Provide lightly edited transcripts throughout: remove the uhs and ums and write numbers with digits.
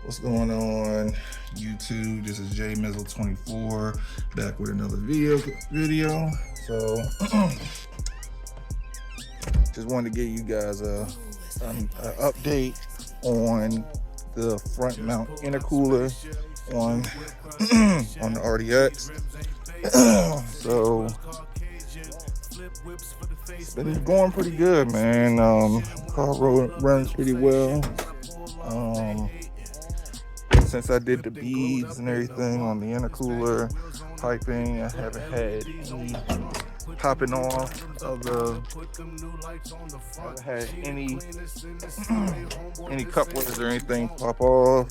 What's going on, YouTube? This is JMizzle24 back with another video. So just wanted to give you guys an update on the front mount intercooler on on the RDX. So it's been going pretty good, man. Car runs pretty well. Since I did the beads and everything on the intercooler piping, I haven't had any popping off of the, haven't had any couplers or anything pop off.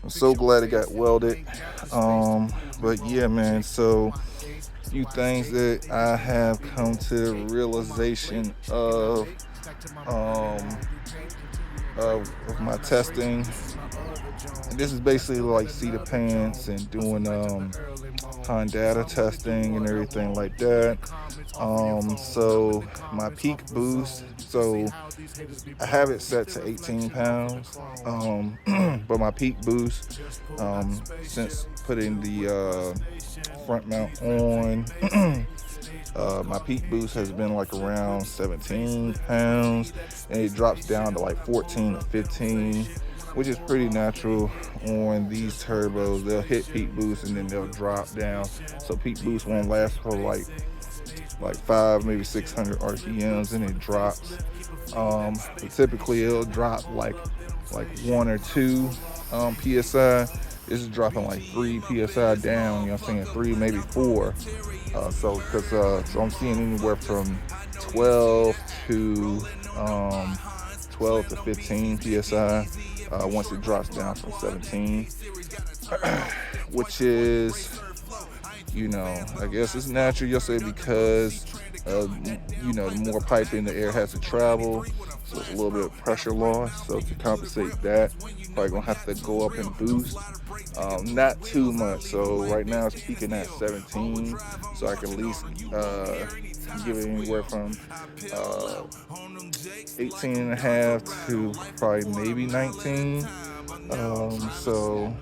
I'm so glad it got welded. But yeah, man, so a few things that I have come to realization of my testing. And this is basically like seat of pants and doing Honda testing and everything like that. So my peak boost, so I have it set to 18 pounds, but my peak boost, since putting the front mount on, my peak boost has been like around 17 pounds, and it drops down to like 14 or 15, which is pretty natural on these turbos. They'll hit peak boost and then they'll drop down. So peak boost won't last for like 5, maybe 600 RPMs, and it drops. But typically it'll drop like 1 or 2 PSI. This is dropping like 3 PSI down, you know what I'm saying, 3, maybe 4. So I'm seeing anywhere from 12 to 15 PSI once it drops down from 17, which is, I guess it's natural, you'll say, because the more piping the air has to travel, so it's a little bit of pressure loss. So to compensate that, probably gonna have to go up and boost, not too much. So right now it's peaking at 17, so I can at least give it anywhere from 18 and a half to probably maybe 19. So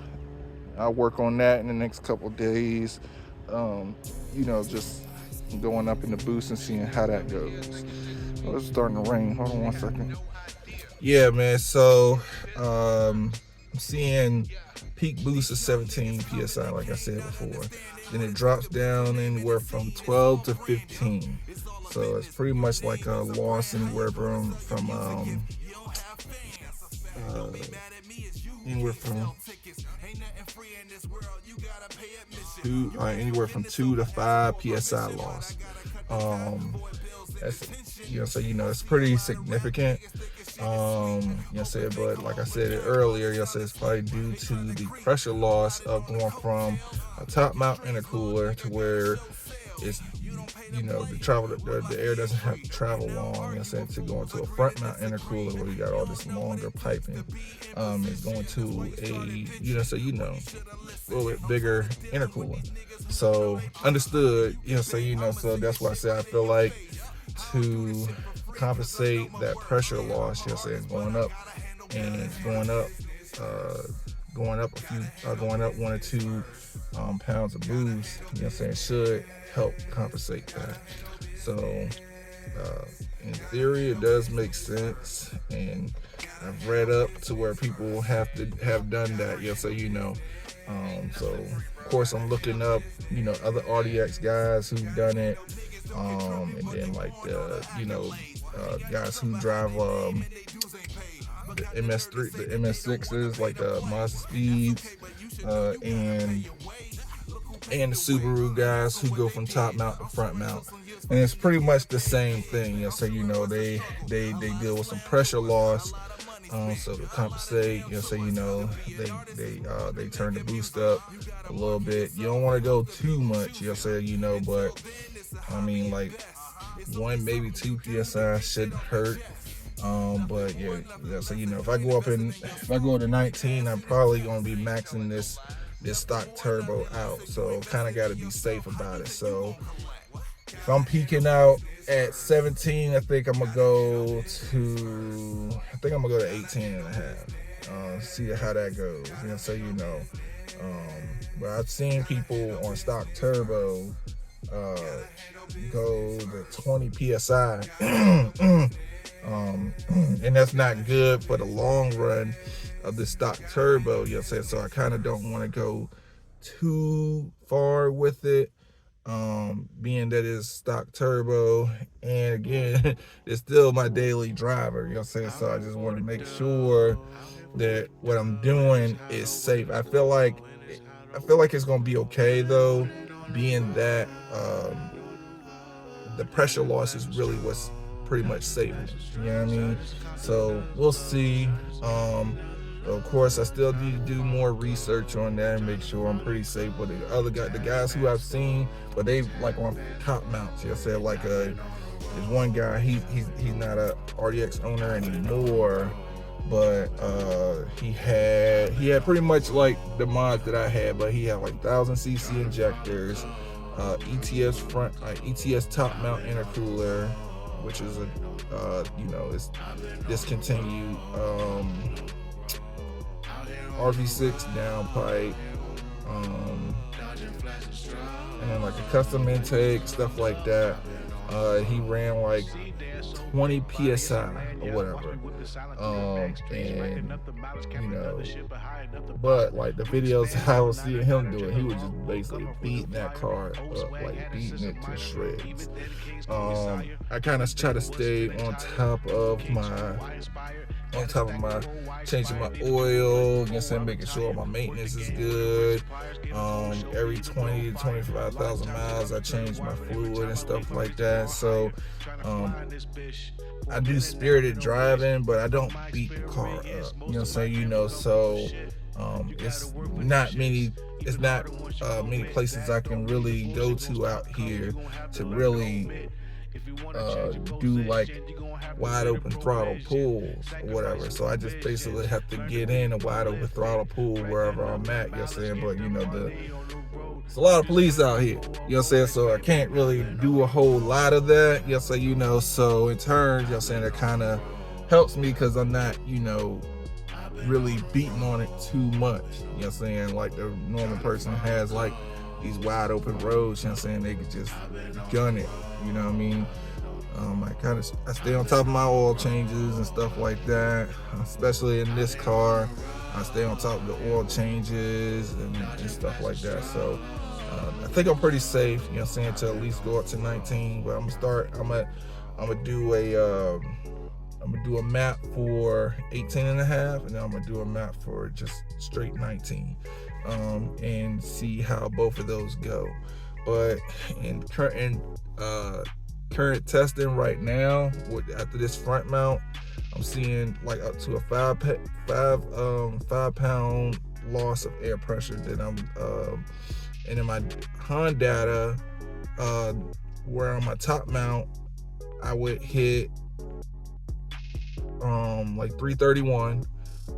I'll work on that in the next couple of days. Just going up in the boost and seeing how that goes. Oh, it's starting to rain. Hold on 1 second. Yeah, man. So I'm seeing peak boost of 17 PSI, like I said before. Then it drops down anywhere from 12 to 15. So it's pretty much like a loss anywhere from anywhere from 2 to 5 PSI loss. That's, it's pretty significant. But like I said earlier, it's probably due to the pressure loss of going from a top mount intercooler to where it's, the air doesn't have to travel long, to go into a front mount intercooler where you got all this longer piping. It's going to a little bit bigger intercooler. So understood, so that's why I say I feel like to compensate that pressure loss, going up 1 or 2 pounds of boost, should help compensate that. So in theory, it does make sense, and I've read up to where people have done that. So of course I'm looking up, other RDX guys who've done it, and then like guys who drive the MS3, the MS6s, like the Mazda Speeds, and the Subaru guys who go from top mount to front mount, and it's pretty much the same thing. They deal with some pressure loss. So to compensate, they turn the boost up a little bit. You don't want to go too much, but I mean, like 1, maybe 2 PSI shouldn't hurt. But if I go to 19, I'm probably gonna be maxing this stock turbo out. So kind of got to be safe about it. So if I'm peaking out at 17, I think I'm gonna go to 18 and a half. See how that goes. So but I've seen people on stock turbo go to 20 psi, and that's not good for the long run of the stock turbo. So I kind of don't want to go too far with it. Being that it's stock turbo, and again, it's still my daily driver, so I just want to make sure that what I'm doing is safe. I feel like it's gonna be okay though, being that the pressure loss is really what's pretty much saving it. You know what I mean? So we'll see. Of course, I still need to do more research on that and make sure I'm pretty safe. But the guys who I've seen, but they like on top mounts. Like there's one guy, he's not a RDX owner anymore, but he had pretty much like the mods that I had, but he had like 1000cc injectors, ETS top mount intercooler, which is it's discontinued. RV6 downpipe, and then like a custom intake, stuff like that. He ran like 20 psi or whatever, but like the videos I was seeing him doing, he was just basically beating that car up, like beating it to shreds. I kind of try to stay on top of my changing my oil, making sure my maintenance is good. Every 20 to 25,000 miles, I change my fluid and stuff like that. So I do spirited driving, but I don't beat the car up. So it's not many places I can really go to out here to really do like wide open throttle pulls or whatever. So I just basically have to get in a wide open throttle pull wherever I'm at. But there's a lot of police out here. So I can't really do a whole lot of that. So in turn, that kind of helps me because I'm not really beating on it too much. Like the normal person has like these wide open roads. They could just gun it. You know what I mean? I stay on top of my oil changes and stuff like that, especially in this car. I stay on top of the oil changes and stuff like that. So I think I'm pretty safe, to at least go up to 19. But I'm gonna do a map for 18 and a half, and then I'm gonna do a map for just straight 19, and see how both of those go. But in current testing right now, after this front mount, I'm seeing like up to a 5 pound loss of air pressure. That and in my Honda data, where on my top mount, I would hit like 331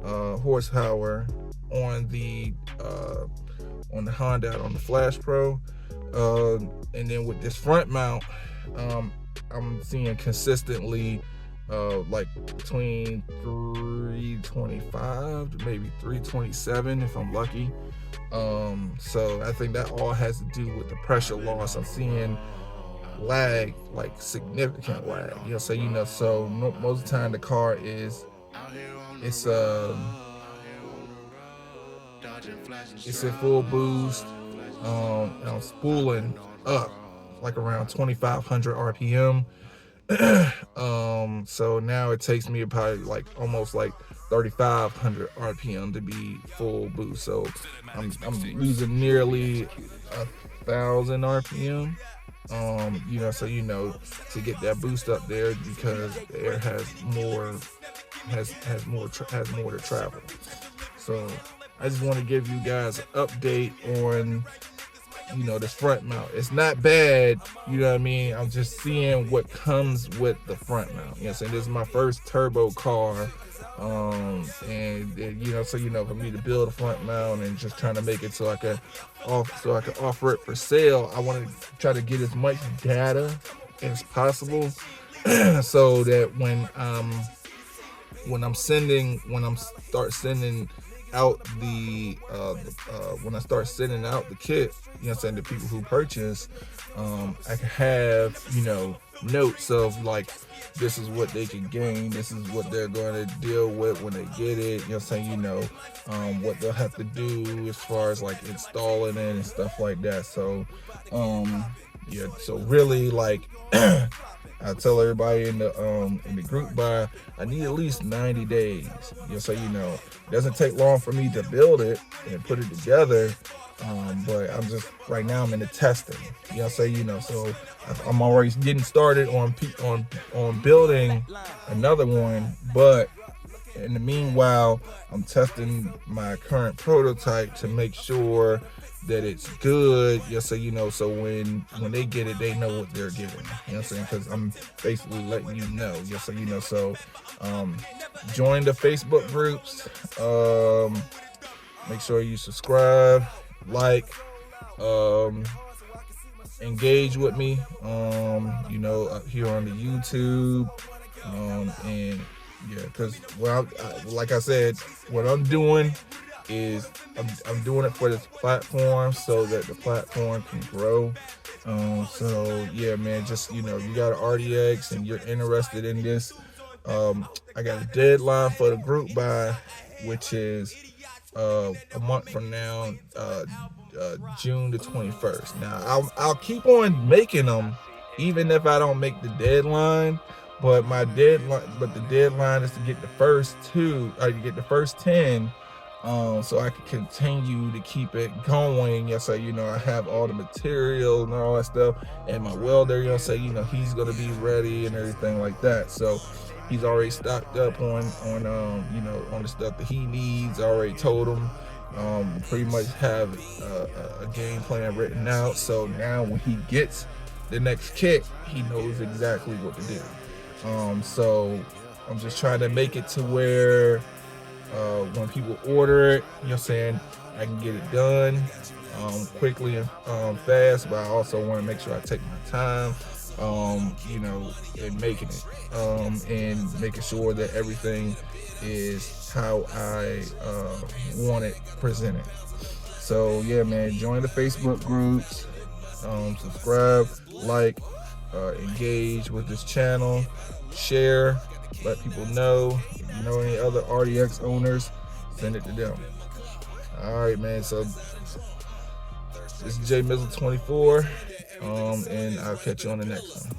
horsepower on the Honda on the Flash Pro, and then with this front mount, I'm seeing consistently like between 325 to maybe 327 if I'm lucky. So I think that all has to do with the pressure loss. I'm seeing lag, like significant lag. So most of the time the car it's at full boost. And I'm spooling up like around 2,500 RPM. So now it takes me probably like almost like 3,500 RPM to be full boost. So I'm losing nearly 1,000 RPM. To get that boost up there, because the air has more to travel. So I just want to give you guys an update on this front mount. It's not bad, I'm just seeing what comes with the front mount. This is my first turbo car, and for me to build a front mount and just trying to make it so I can offer it for sale, I want to try to get as much data as possible so that when when I start sending out the when I start sending out the kit, you know what I'm saying, to people who purchase, I can have, you know, notes of like, this is what they can gain, this is what they're going to deal with when they get it, you know what I'm saying, you know, what they'll have to do as far as like installing it and stuff like that. So yeah, so really, like, I tell everybody in the group buy, I need at least 90 days. You know, so you know, it doesn't take long for me to build it and put it together. But I'm just right now I'm in the testing. You know, so you know, so I'm already getting started on building another one. But in the meanwhile, I'm testing my current prototype to make sure that it's good. Yeah, so you know, so when they get it, they know what they're getting. You know what I'm saying? Because I'm basically letting you know. Yeah, so you know, so join the Facebook groups. Make sure you subscribe, like, engage with me. You know, up here on the YouTube, and yeah, because like I said, what I'm doing is I'm doing it for this platform so that the platform can grow. So yeah, man, just, you know, you got an RDX and you're interested in this, I got a deadline for the group buy, which is a month from now, June the 21st. Now I'll keep on making them even if I don't make the deadline. But the deadline is to get the first 10, so I can continue to keep it going. Yes, so you know, I have all the material and all that stuff, and my welder, you know, so you know, he's gonna be ready and everything like that. So he's already stocked up on you know, on the stuff that he needs. I already told him. Pretty much have a game plan written out. So now when he gets the next kit, he knows exactly what to do. So I'm just trying to make it to where when people order it, you know what I'm saying, I can get it done quickly and fast, but I also want to make sure I take my time, you know, in making it, and making sure that everything is how I want it presented. So yeah, man, join the Facebook groups, subscribe, like, engage with this channel, share, let people know. If you know any other RDX owners, send it to them. All right, man. So this is J Mizzle 24, and I'll catch you on the next one.